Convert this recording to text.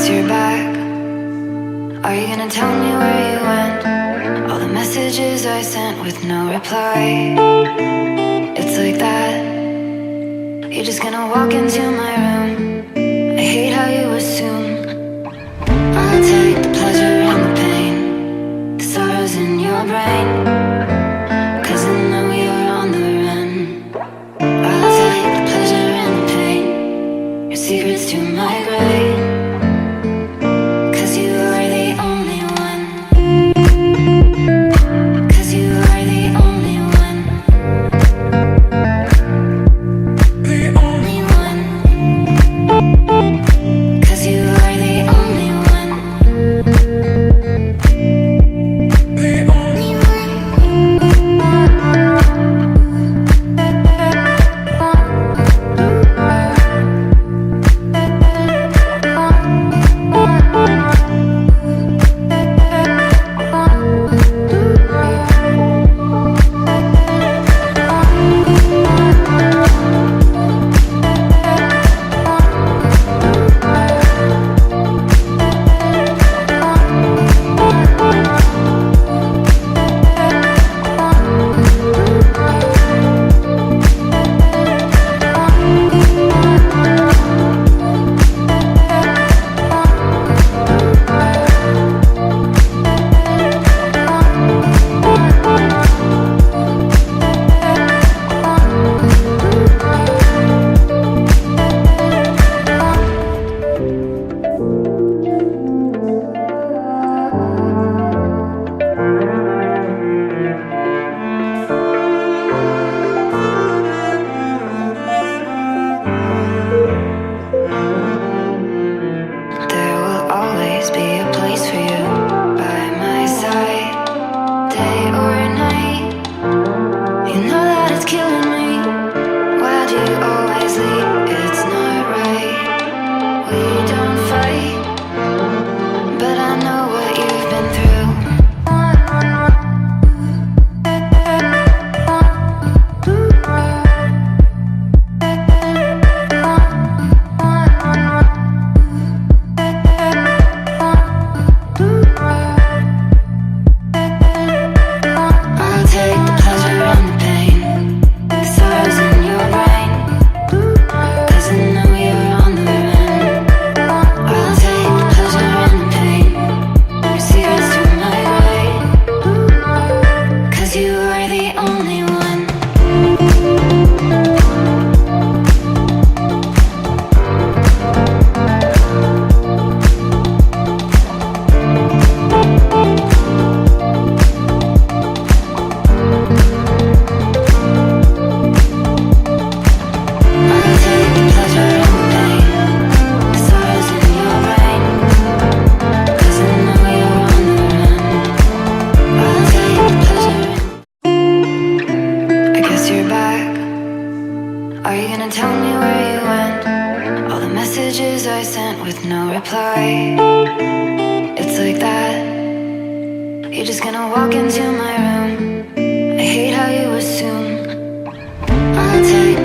guess you're back. Are you gonna tell me where you went? All the messages I sent with no reply. It's like that. You're just gonna walk into my room. I hate how you assume I'll take the pleasure and the pain, the sorrows in your brain, 'cause I know you're on the run. I'll take the pleasure and the pain, your secrets to my grave, 'cause you are the only one. 'Cause you are the only one. The only one. 'Cause you are the only one. The only one. There will always be a place for you by my side, day or night. You know that it's killing me. Why do you always leave? It's not right. We don't fight, but I know what you've been through. I'll take the pleasure and the pain, the sorrows in your brain, 'cause I know you're on the run. I'll take the pleasure and the pain, your secrets to my grave, 'cause you are the only one. I'll take the pleasure and the pain, the sorrows in your brain, 'cause I know you're on the run. I'll take the pleasure and I guess you're back. Are you gonna tell me where you went? All the messages I sent with no reply. It's like that. You're just gonna walk into my room. I hate how you assume I'll take